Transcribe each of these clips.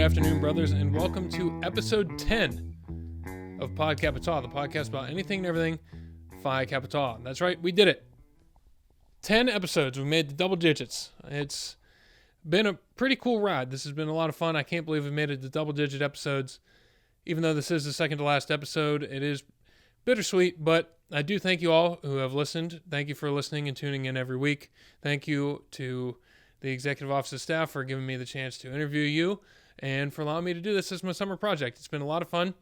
afternoon, brothers, and welcome to episode 10 of Kappa Tau, the podcast about anything and everything Phi Kappa Tau. That's right, we did it. 10 episodes, we made the double digits. It's been a pretty cool ride. This has been a lot of fun. I can't believe we made it to double-digit episodes. Even though this is the second to last episode, it is bittersweet, but I do thank you all who have listened. Thank you for listening and tuning in every week. Thank you to the executive office staff for giving me the chance to interview you and for allowing me to do this as my summer project. It's been a lot of fun.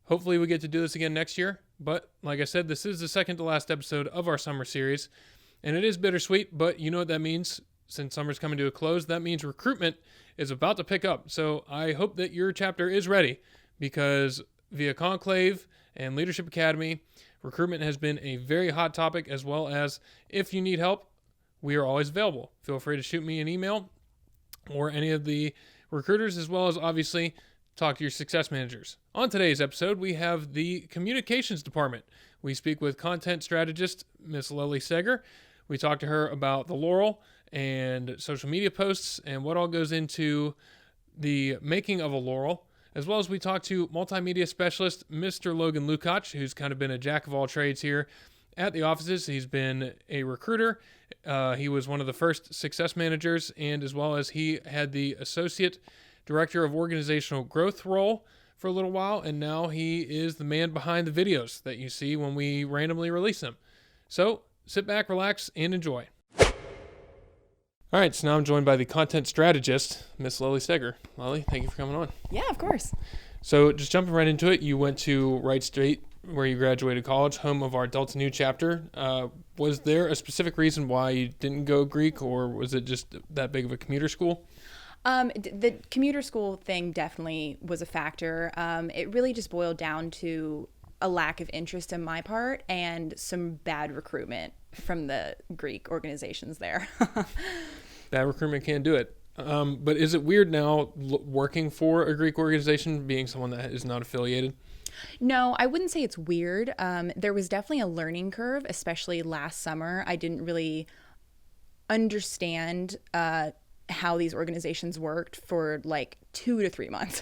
Hopefully we get to do this again next year. But like I said, this is the second to last episode of our summer series. And it is bittersweet, but you know what that means. Since summer's coming to a close, that means recruitment is about to pick up. So I hope that your chapter is ready, because via Conclave and Leadership Academy, recruitment has been a very hot topic, as well as if you need help, we are always available. Feel free to shoot me an email or any of the recruiters, as well as obviously talk to your success managers. On today's episode, we have the communications department. We speak with content strategist, Miss Lily Seger. We talk to her about the Laurel and social media posts and what all goes into the making of a Laurel, as well as we talk to multimedia specialist Mr. Logan Lukacs, who's kind of been a jack of all trades here at the offices. He's been a recruiter. He was one of the first success managers, and as well as he had the associate director of organizational growth role for a little while, and now he is the man behind the videos that you see when we randomly release them. So sit back, relax, and enjoy. All right, so now I'm joined by the content strategist, Miss Lily Seger. Lily, thank you for coming on. Yeah, of course. So just jumping right into it, you went to Wright State, where you graduated college, home of our Delta Nu chapter. Was there a specific reason why you didn't go Greek, or was it just that big of a commuter school? The commuter school thing definitely was a factor. It really just boiled down to a lack of interest on my part and some bad recruitment from the Greek organizations there. Bad recruitment can't do it. But is it weird now working for a Greek organization, being someone that is not affiliated? No, I wouldn't say it's weird. There was definitely a learning curve, especially last summer. I didn't really understand how these organizations worked for like 2 to 3 months.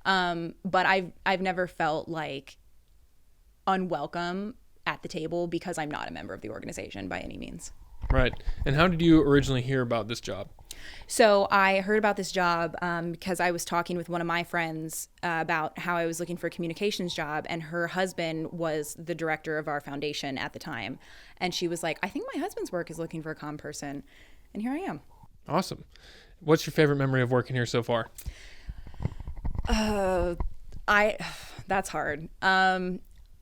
But I've never felt like unwelcome at the table because I'm not a member of the organization by any means. Right. And how did you originally hear about this job? So I heard about this job because I was talking with one of my friends about how I was looking for a communications job, and her husband was the director of our foundation at the time. And she was like, I think my husband's work is looking for a comm person. And here I am. Awesome. What's your favorite memory of working here so far? That's hard.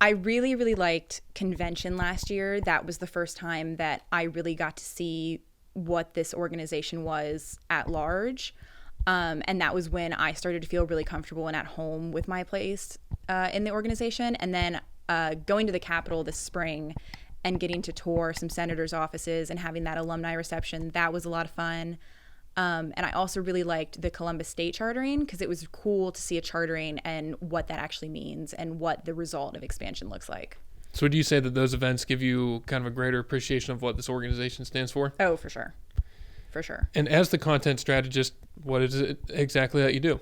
I really, really liked convention last year. That was the first time that I really got to see what this organization was at large. And that was when I started to feel really comfortable and at home with my place in the organization. And then going to the Capitol this spring and getting to tour some senators' offices and having that alumni reception, that was a lot of fun. And I also really liked the Columbus State chartering because it was cool to see a chartering and what that actually means and what the result of expansion looks like. So would you say that those events give you kind of a greater appreciation of what this organization stands for? Oh, for sure. For sure. And as the content strategist, what is it exactly that you do?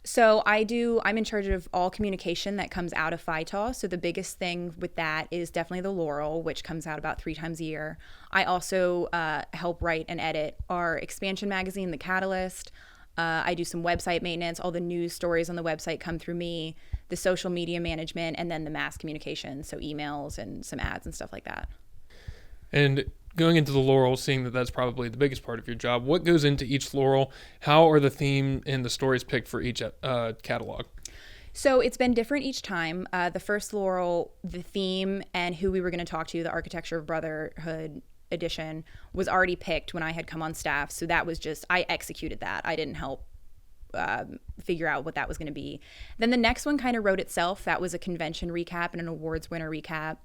So I'm in charge of all communication that comes out of Phi Tau. So the biggest thing with that is definitely the Laurel, which comes out about 3 times a year. I also help write and edit our expansion magazine, The Catalyst. I do some website maintenance. All the news stories on the website come through me, the social media management, and then the mass communication, so emails and some ads and stuff like that. And going into the Laurel, seeing that that's probably the biggest part of your job, what goes into each Laurel? How are the theme and the stories picked for each catalog? So it's been different each time. The first Laurel, the theme and who we were going to talk to, the Architecture of Brotherhood edition, was already picked when I had come on staff. So that was just, I executed that. I didn't help figure out what that was going to be. Then the next one kind of wrote itself. That was a convention recap and an awards winner recap.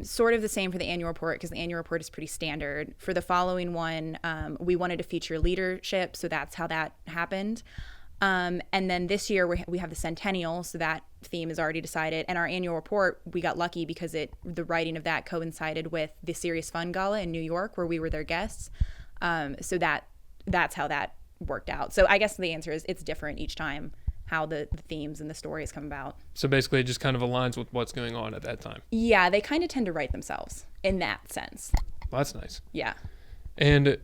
Sort of the same for the annual report because the annual report is pretty standard. For the following one, we wanted to feature leadership, so that's how that happened. And then this year we have the centennial, so that theme is already decided. And our annual report, we got lucky because the writing of that coincided with the Serious Fun Gala in New York, where we were their guests. So that's how that worked out. So I guess the answer is it's different each time how the themes and the stories come about. So basically it just kind of aligns with what's going on at that time. Yeah, they kind of tend to write themselves in that sense. Well, that's nice. Yeah. And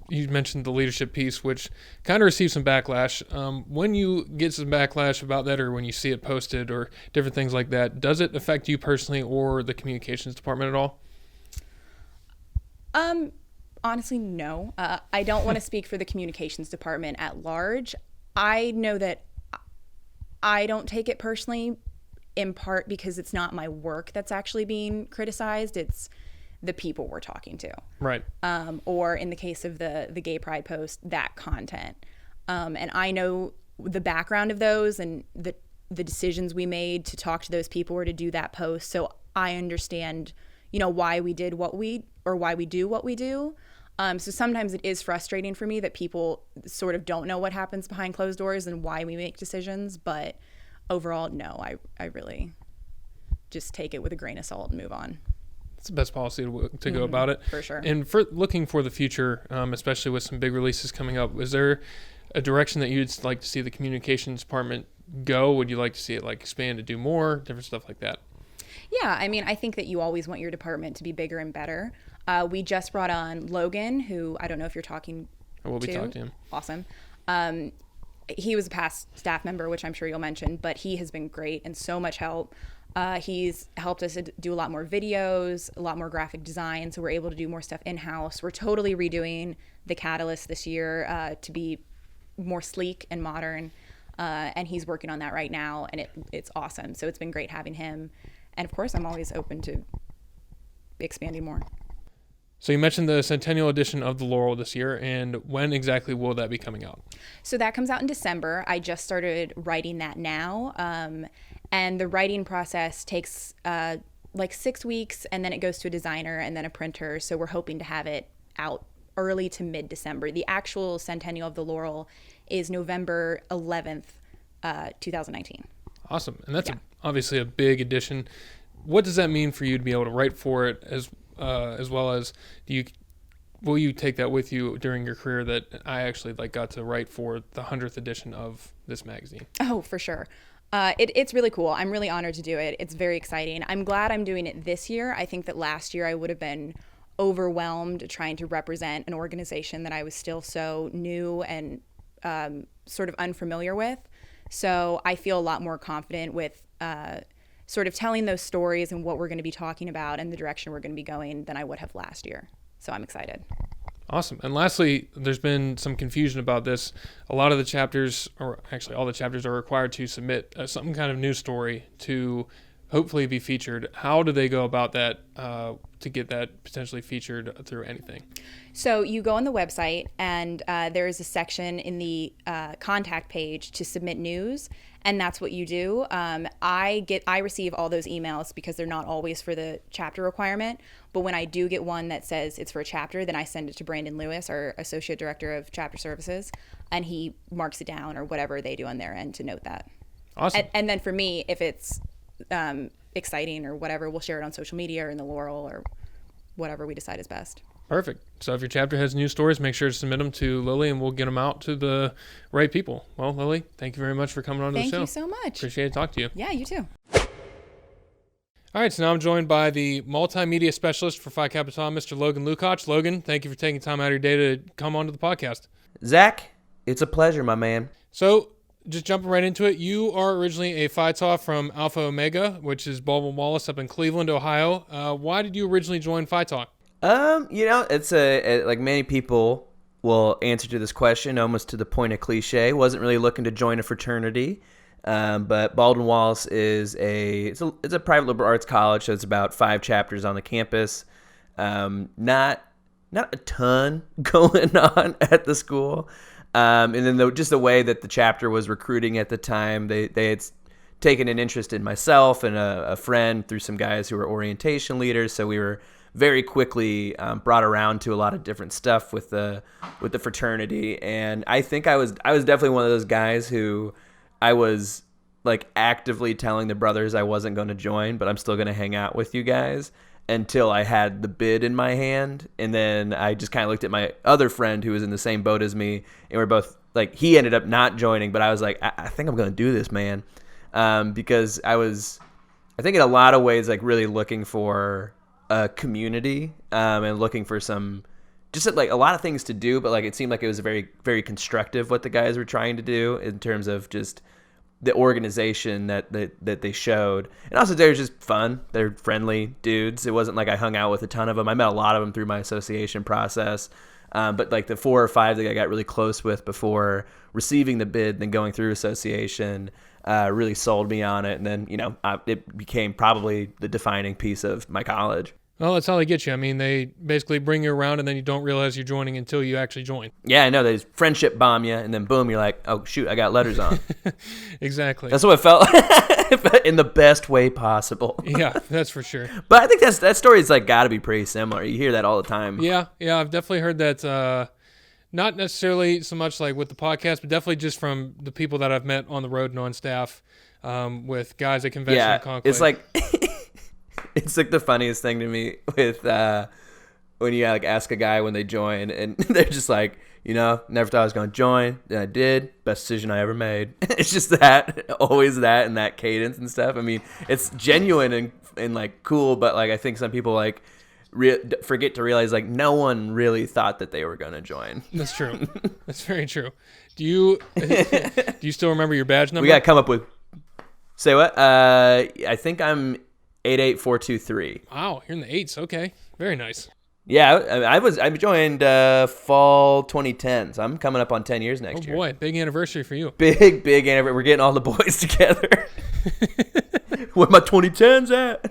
you mentioned the leadership piece, which kind of received some backlash. When you get some backlash about that, or when you see it posted or different things like that, does it affect you personally or the communications department at all? Honestly, no. I don't want to speak for the communications department at large. I know that I don't take it personally, in part because it's not my work that's actually being criticized. It's the people we're talking to. Right. Or in the case of the gay pride post, that content. And I know the background of those and the decisions we made to talk to those people or to do that post. So I understand, why we did what we, or why we do what we do. So sometimes it is frustrating for me that people sort of don't know what happens behind closed doors and why we make decisions. But overall, no, I really just take it with a grain of salt and move on. It's the best policy to go about it. For sure. And for looking for the future, especially with some big releases coming up, is there a direction that you'd like to see the communications department go? Would you like to see it expand to do more, different stuff like that? Yeah, I think that you always want your department to be bigger and better. We just brought on Logan, who I don't know if you're talking I will be talking to him. Awesome. He was a past staff member, which I'm sure you'll mention, but he has been great and so much help. He's helped us do a lot more videos, a lot more graphic design, so we're able to do more stuff in-house. We're totally redoing the Catalyst this year to be more sleek and modern, and he's working on that right now, and it's awesome. So it's been great having him. And, of course, I'm always open to expanding more. So you mentioned the centennial edition of the Laurel this year, and when exactly will that be coming out? So that comes out in December. I just started writing that now, and the writing process takes 6 weeks, and then it goes to a designer and then a printer. So we're hoping to have it out early to mid-December. The actual centennial of the Laurel is November 11th, 2019. Awesome. And that's obviously a big edition. What does that mean for you to be able to write for it as well as will you take that with you during your career that I actually got to write for the 100th edition of this magazine? Oh, for sure. It's really cool. I'm really honored to do it. It's very exciting. I'm glad I'm doing it this year. I think that last year I would have been overwhelmed trying to represent an organization that I was still so new and sort of unfamiliar with. So I feel a lot more confident with sort of telling those stories and what we're going to be talking about and the direction we're going to be going than I would have last year. So I'm excited. Awesome. And lastly, there's been some confusion about this. A lot of the chapters, or actually all the chapters, are required to submit some kind of news story to hopefully be featured. How do they go about that to get that potentially featured through anything? So you go on the website, and there is a section in the contact page to submit news, and that's what you do. I receive all those emails because they're not always for the chapter requirement, but when I do get one that says it's for a chapter, then I send it to Brandon Lewis, our Associate Director of Chapter Services, and he marks it down or whatever they do on their end to note that. Awesome. And then for me, if it's exciting or whatever, we'll share it on social media or in the Laurel or whatever we decide is best. Perfect. So if your chapter has news stories, make sure to submit them to Lily, and we'll get them out to the right people. Well, Lily, thank you very much for coming on to the show. Thank you so much. Appreciate it. Talk to you. Yeah, you too. All right, so now I'm joined by the multimedia specialist for Phi Kappa Tau, Mr. Logan Lukács. Logan, thank you for taking time out of your day to come onto the podcast. Zach, it's a pleasure, my man. So just jumping right into it, you are originally a Phi Tau from Alpha Omega, which is Baldwin Wallace up in Cleveland, Ohio. Why did you originally join Phi Tau? It's like many people will answer to this question almost to the point of cliche. Wasn't really looking to join a fraternity, but Baldwin Wallace is it's a private liberal arts college, so it's about 5 chapters on the campus. Not a ton going on at the school, and then just the way that the chapter was recruiting at the time, they had taken an interest in myself and a friend through some guys who were orientation leaders, so we were very quickly brought around to a lot of different stuff with the fraternity. And I think I was definitely one of those guys who I was actively telling the brothers I wasn't going to join, but I'm still going to hang out with you guys. until I had the bid in my hand. And then I just kind of looked at my other friend who was in the same boat as me, and we're both like, he ended up not joining, but I was like, I think I'm going to do this, man. Because I think in a lot of ways, like really looking for a community, and looking for some, just like a lot of things to do, but like it seemed like it was very, very constructive what the guys were trying to do in terms of just the organization that they showed. And also they're just fun. They're friendly dudes. It wasn't like I hung out with a ton of them. I met a lot of them through my association process. But like the 4 or 5 that I got really close with before receiving the bid, then going through association, really sold me on it. And then, it became probably the defining piece of my college. Well, that's how they get you. I mean, they basically bring you around, and then you don't realize you're joining until you actually join. Yeah, I know. They friendship bomb you, and then boom, you're like, oh, shoot, I got letters on. Exactly. That's what it felt in the best way possible. Yeah, that's for sure. But I think that story's like got to be pretty similar. You hear that all the time. Yeah, I've definitely heard that. Not necessarily so much like with the podcast, but definitely just from the people that I've met on the road and on staff, with guys at convention and conclave. It's like it's like the funniest thing to me with when you like ask a guy when they join, and they're just like, never thought I was going to join, then I did, best decision I ever made. It's just that, always that, and that cadence and stuff. I mean, it's genuine and like cool, but like I think some people like forget to realize like no one really thought that they were going to join. That's true. That's very true. Do you still remember your badge number? We got to come up with, say what? I think I'm 88423. Wow, you're in the 8s. Okay, very nice. Yeah, I joined fall 2010, so I'm coming up on 10 years next year. Oh boy, big anniversary for you. Big anniversary. We're getting all the boys together. Where my 2010s at?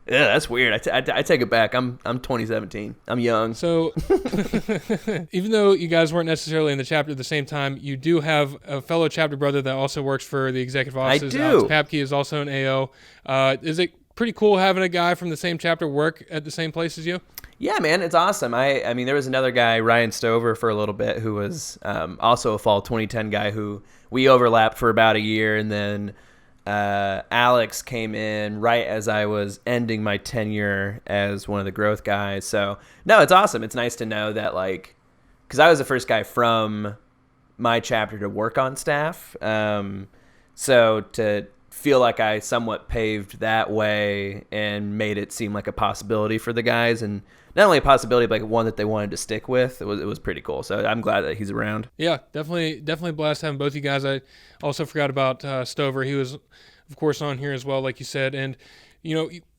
Yeah, that's weird. I take it back. I'm 2017. I'm young. So, even though you guys weren't necessarily in the chapter at the same time, you do have a fellow chapter brother that also works for the executive offices. I do. Papke is also an AO. Is it pretty cool having a guy from the same chapter work at the same place as you? Yeah, man, it's awesome. I mean, there was another guy, Ryan Stover, for a little bit, who was also a fall 2010 guy who we overlapped for about a year, and then Alex came in right as I was ending my tenure as one of the growth guys. So, no, it's awesome. It's nice to know that, like, because I was the first guy from my chapter to work on staff. So to feel like I somewhat paved that way and made it seem like a possibility for the guys, and not only a possibility, but like one that they wanted to stick with. It was pretty cool. So I'm glad that he's around. Yeah, definitely blessed having both you guys. I also forgot about Stover. He was, of course, on here as well, like you said. And,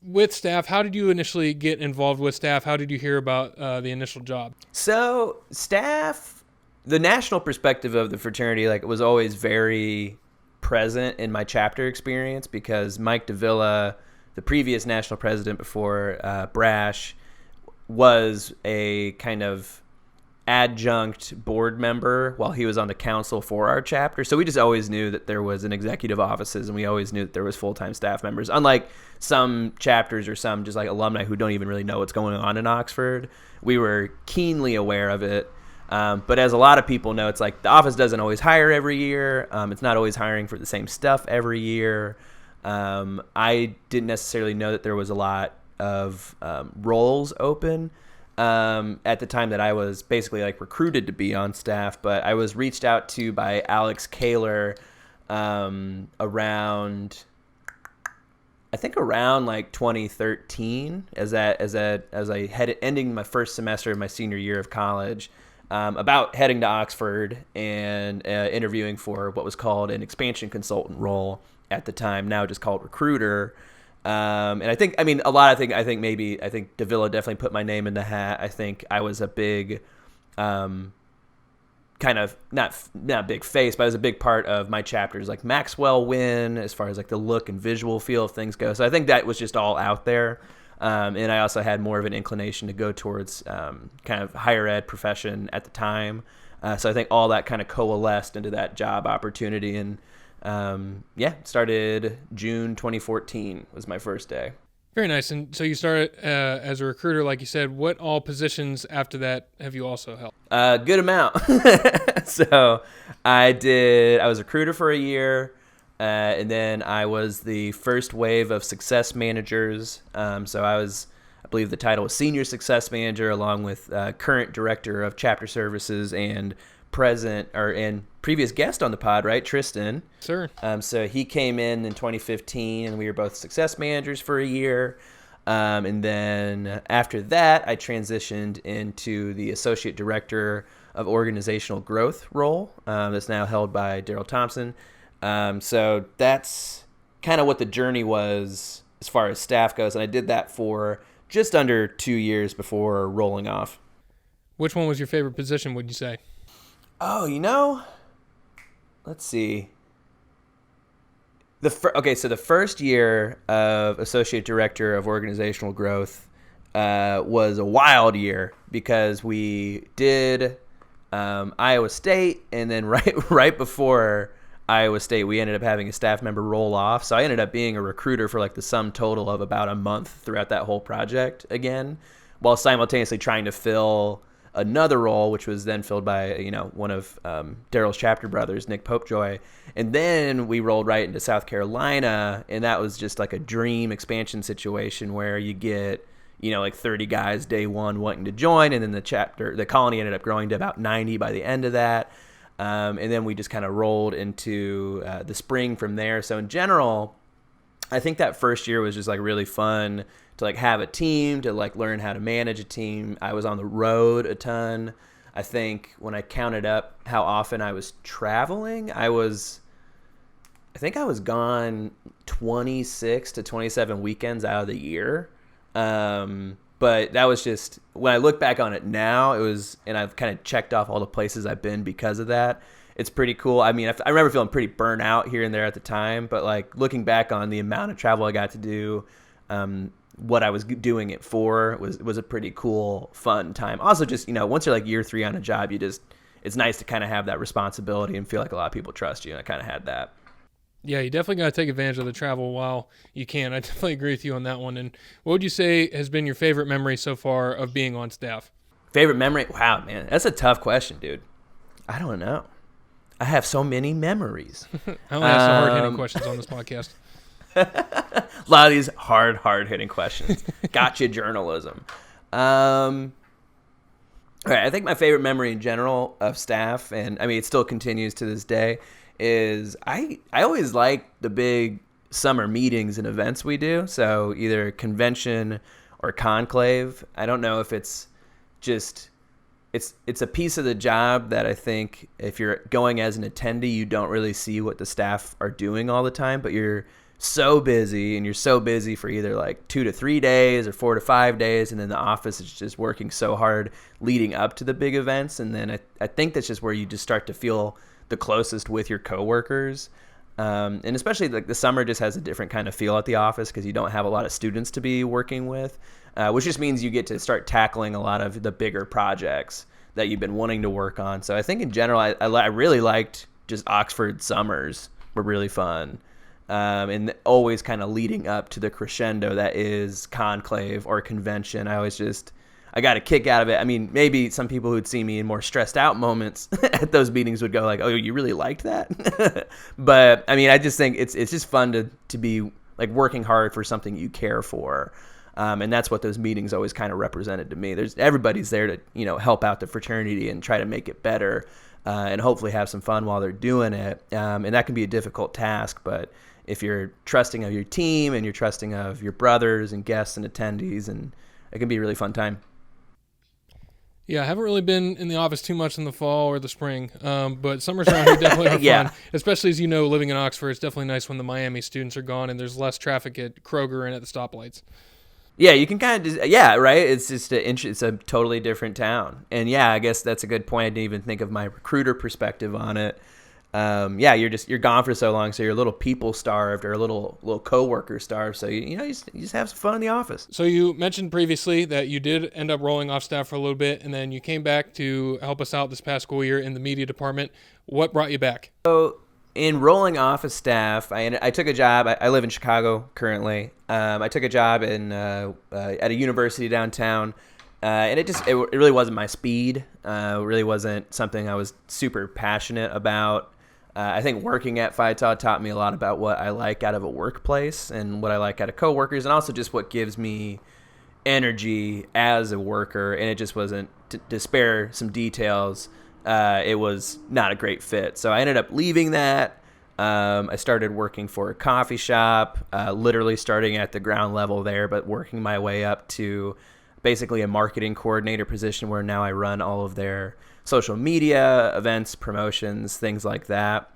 with staff, how did you initially get involved with staff? How did you hear about the initial job? So staff, the national perspective of the fraternity, like, it was always very present in my chapter experience, because Mike Davila, the previous national president before Brash, was a kind of adjunct board member while he was on the council for our chapter. So we just always knew that there was an executive offices, and we always knew that there was full-time staff members. Unlike some chapters or some just like alumni who don't even really know what's going on in Oxford, we were keenly aware of it. But as a lot of people know, it's like the office doesn't always hire every year. It's not always hiring for the same stuff every year. I didn't necessarily know that there was a lot of roles open at the time that I was basically like recruited to be on staff. But I was reached out to by Alex Kaler around like 2013 as I had ending my first semester of my senior year of college. About heading to Oxford and interviewing for what was called an expansion consultant role at the time, now just called recruiter. And I think Davila definitely put my name in the hat. I think I was a big, kind of not big face, but I was a big part of my chapter's like Maxwell win as far as like the look and visual feel of things go. So I think that was just all out there. And I also had more of an inclination to go towards kind of higher ed profession at the time. So I think all that kind of coalesced into that job opportunity. And started June 2014 was my first day. Very nice. And so you started as a recruiter, like you said. What all positions after that have you also held? Good amount. So I was a recruiter for a year. And then I was the first wave of success managers. So I believe the title was senior success manager, along with current director of chapter services and and previous guest on the pod, right, Tristan? Sir. So he came in 2015, and we were both success managers for a year. And then after that, I transitioned into the associate director of organizational growth role that's now held by Daryl Thompson. So that's kind of what the journey was as far as staff goes. And I did that for just under 2 years before rolling off. Which one was your favorite position, would you say? Oh, let's see. So the first year of associate director of organizational growth was a wild year because we did Iowa State, and then right before Iowa State, we ended up having a staff member roll off. So I ended up being a recruiter for like the sum total of about a month throughout that whole project again, while simultaneously trying to fill another role, which was then filled by, one of Daryl's chapter brothers, Nick Popejoy. And then we rolled right into South Carolina, and that was just like a dream expansion situation where you get, like 30 guys day one wanting to join, and then the colony ended up growing to about 90 by the end of that. And then we just kind of rolled into the spring from there. So in general, I think that first year was just like really fun to like have a team, to like learn how to manage a team. I was on the road a ton. I think when I counted up how often I was traveling, I think I was gone 26 to 27 weekends out of the year. But that was just, when I look back on it now, and I've kind of checked off all the places I've been because of that. It's pretty cool. I mean, I remember feeling pretty burnt out here and there at the time, but like looking back on the amount of travel I got to do, what I was doing it for was a pretty cool, fun time. Also, just, once you're like year 3 on a job, it's nice to kind of have that responsibility and feel like a lot of people trust you. And I kind of had that. Yeah, you definitely got to take advantage of the travel while you can. I definitely agree with you on that one. And what would you say has been your favorite memory so far of being on staff? Favorite memory? Wow, man, that's a tough question, dude. I don't know. I have so many memories. I only ask the hard-hitting questions on this podcast. A lot of these hard-hitting questions. Gotcha journalism. All right, I think my favorite memory in general of staff, and I mean it still continues to this day, is I always like the big summer meetings and events we do. So either convention or conclave. I don't know if it's just it's a piece of the job that I think if you're going as an attendee, you don't really see what the staff are doing all the time, but you're so busy, and you're so busy for either like 2 to 3 days or 4 to 5 days, and then the office is just working so hard leading up to the big events. And then I think that's just where you just start to feel the closest with your coworkers. And especially like the summer just has a different kind of feel at the office because you don't have a lot of students to be working with, which just means you get to start tackling a lot of the bigger projects that you've been wanting to work on. So I think in general, I really liked just Oxford summers were really fun. And always kind of leading up to the crescendo that is conclave or convention. I got a kick out of it. I mean, maybe some people who'd see me in more stressed out moments at those meetings would go like, oh, you really liked that? But I mean, I just think it's just fun to be like working hard for something you care for. And that's what those meetings always kind of represented to me. Everybody's there to, help out the fraternity and try to make it better, and hopefully have some fun while they're doing it. And that can be a difficult task, but if you're trusting of your team and you're trusting of your brothers and guests and attendees, and it can be a really fun time. Yeah, I haven't really been in the office too much in the fall or the spring, but summers around here definitely are Yeah. fun, especially as you know, living in Oxford, it's definitely nice when the Miami students are gone and there's less traffic at Kroger and at the stoplights. Yeah, you can kind of right? It's just it's a totally different town. And yeah, I guess that's a good point. I didn't even think of my recruiter perspective on it. You're gone for so long, so you're a little people starved or a little coworker starved. So you just have some fun in the office. So you mentioned previously that you did end up rolling off staff for a little bit, and then you came back to help us out this past school year in the media department. What brought you back? So in rolling off of staff, I took a job. I live in Chicago currently. I took a job at a university downtown. And it really wasn't my speed. It really wasn't something I was super passionate about. I think working at Phi Tau taught me a lot about what I like out of a workplace and what I like out of coworkers, and also just what gives me energy as a worker. And it just wasn't, to spare some details, it was not a great fit. So I ended up leaving that. I started working for a coffee shop, literally starting at the ground level there, but working my way up to basically a marketing coordinator position where now I run all of their social media, events, promotions, things like that.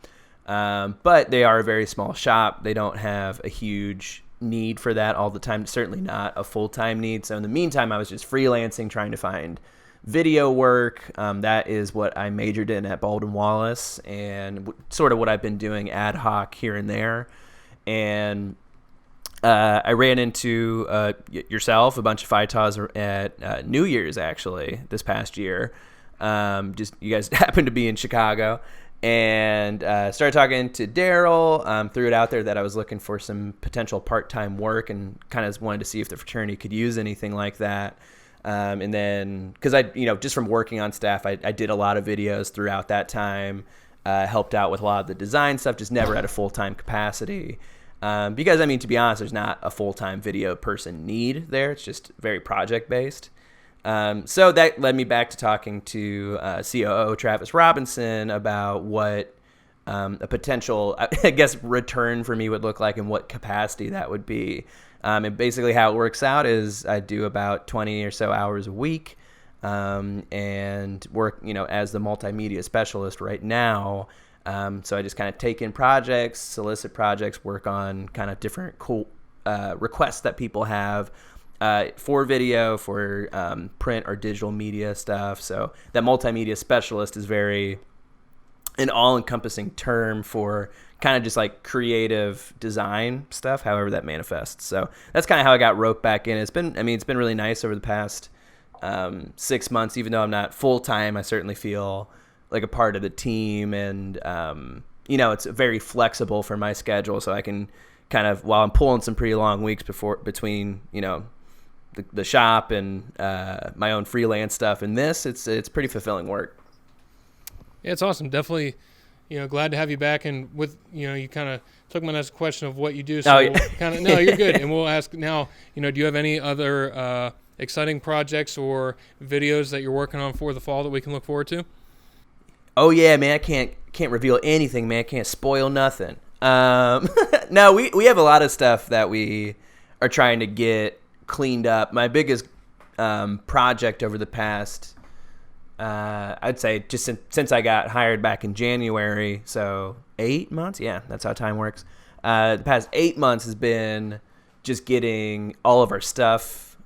But they are a very small shop. They don't have a huge need for that all the time. Certainly not a full-time need. So in the meantime, I was just freelancing, trying to find video work. That is what I majored in at Baldwin Wallace, and sort of what I've been doing ad hoc here and there. And I ran into yourself, a bunch of Phi Taus at New Year's, actually, this past year. Just you guys happened to be in Chicago, and started talking to Daryl. Threw it out there that I was looking for some potential part-time work, and kind of wanted to see if the fraternity could use anything like that. And then, because just from working on staff, I did a lot of videos throughout that time, helped out with a lot of the design stuff, just never at a full-time capacity. Because, to be honest, there's not a full-time video person need there. It's just very project-based. So that led me back to talking to COO Travis Robinson about what a potential, I guess, return for me would look like and what capacity that would be. And basically how it works out is I do about 20 or so hours a week and work, as the multimedia specialist right now. So I just kind of take in projects, solicit projects, work on kind of different cool requests that people have for video, for print or digital media stuff. So that multimedia specialist is very an all-encompassing term for kind of just like creative design stuff, however that manifests. So that's kind of how I got roped back in. It's been really nice over the past 6 months. Even though I'm not full-time, I certainly feel like a part of the team, and it's very flexible for my schedule, so I can kind of, while I'm pulling some pretty long weeks between the shop and my own freelance stuff and this, it's pretty fulfilling work. Yeah, it's awesome. Definitely, glad to have you back. And with, you kind of took my next question of what you do. So no, you're good. And we'll ask now, do you have any other exciting projects or videos that you're working on for the fall that we can look forward to? Oh yeah, man, I can't reveal anything, man. I can't spoil nothing. No, we have a lot of stuff that we are trying to get cleaned up. My biggest project over the past, I'd say just since I got hired back in January, so 8 months. Yeah, that's how time works. The past 8 months has been just getting all of our stuff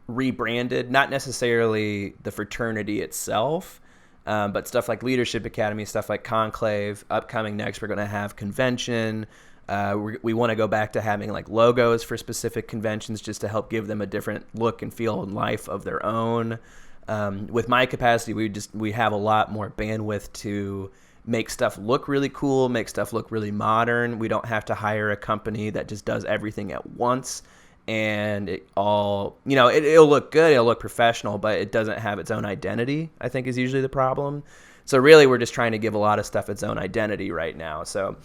rebranded, not necessarily the fraternity itself, but stuff like Leadership Academy, stuff like Conclave. Upcoming next, we're going to have convention. We want to go back to having like logos for specific conventions just to help give them a different look and feel and life of their own. With my capacity, we have a lot more bandwidth to make stuff look really cool, make stuff look really modern. We don't have to hire a company that just does everything at once. And it all, it'll look good, it'll look professional, but it doesn't have its own identity, I think, is usually the problem. So really, we're just trying to give a lot of stuff its own identity right now. So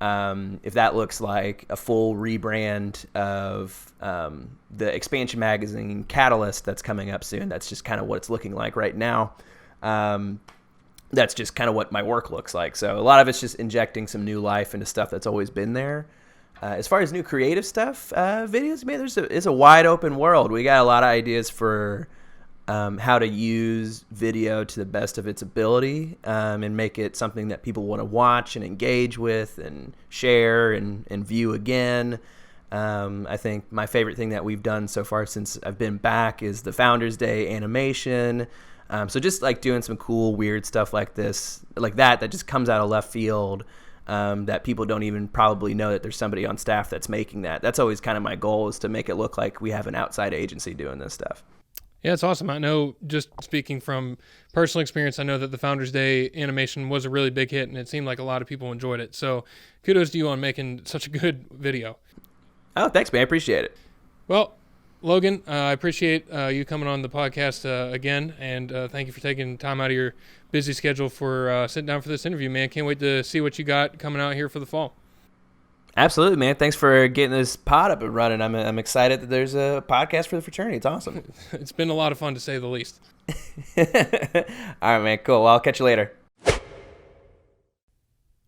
if that looks like a full rebrand of the Expansion Magazine Catalyst that's coming up soon, that's just kind of what it's looking like right now. That's just kind of what my work looks like. So a lot of it's just injecting some new life into stuff that's always been there. As far as new creative stuff, videos, man, it's a wide open world. We got a lot of ideas for how to use video to the best of its ability and make it something that people want to watch and engage with and share and view again. I think my favorite thing that we've done so far since I've been back is the Founders Day animation. So just like doing some cool, weird stuff like this, like that just comes out of left field. That people don't even probably know that there's somebody on staff that's making that. That's always kind of my goal, is to make it look like we have an outside agency doing this stuff. Yeah, it's awesome. I know, just speaking from personal experience, I know that the Founders Day animation was a really big hit, and it seemed like a lot of people enjoyed it. So kudos to you on making such a good video. Oh, thanks, man. I appreciate it. Well, Logan, I appreciate you coming on the podcast again, and thank you for taking time out of your busy schedule for sitting down for this interview, man. Can't wait to see what you got coming out here for the fall. Absolutely, man. Thanks for getting this pod up and running. I'm excited that there's a podcast for the fraternity. It's awesome. It's been a lot of fun, to say the least. All right, man. Cool. Well, I'll catch you later.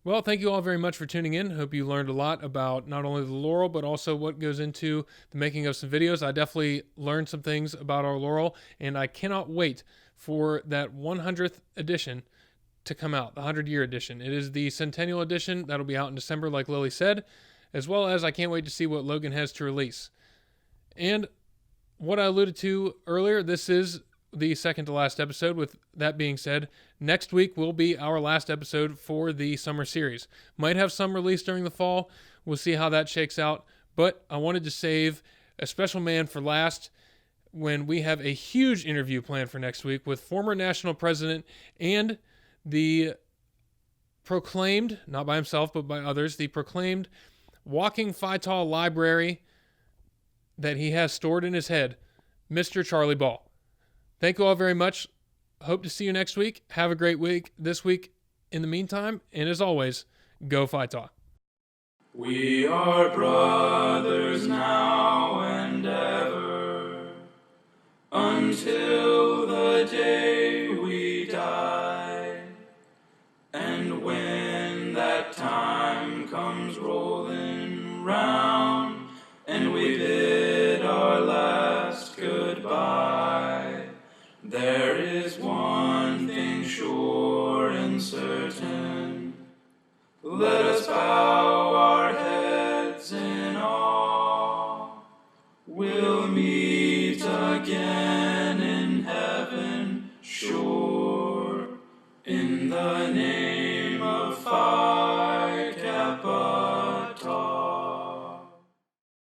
Well, thank you all very much for tuning in. Hope you learned a lot about not only the Laurel, but also what goes into the making of some videos. I definitely learned some things about our Laurel, and I cannot wait for that 100th edition to come out, the 100-year edition. It is the Centennial edition. That'll be out in December, like Lily said, as well as I can't wait to see what Logan has to release. And what I alluded to earlier, this is the second to last episode. With that being said, next week will be our last episode for the summer series. Might have some released during the fall. We'll see how that shakes out. But I wanted to save a special man for last, when we have a huge interview planned for next week with former national president and the proclaimed, not by himself but by others, the proclaimed walking Phi Tau library that he has stored in his head, Mr. Charlie Ball. Thank you all very much. Hope to see you next week. Have a great week this week in the meantime, and as always, go Phi Tau. We are brothers now and ever, until the day we die. And when that time comes rolling round, and we bid our last goodbye, there is one thing sure and certain: let us bow our heads in awe. We'll meet again in heaven, sure, in the name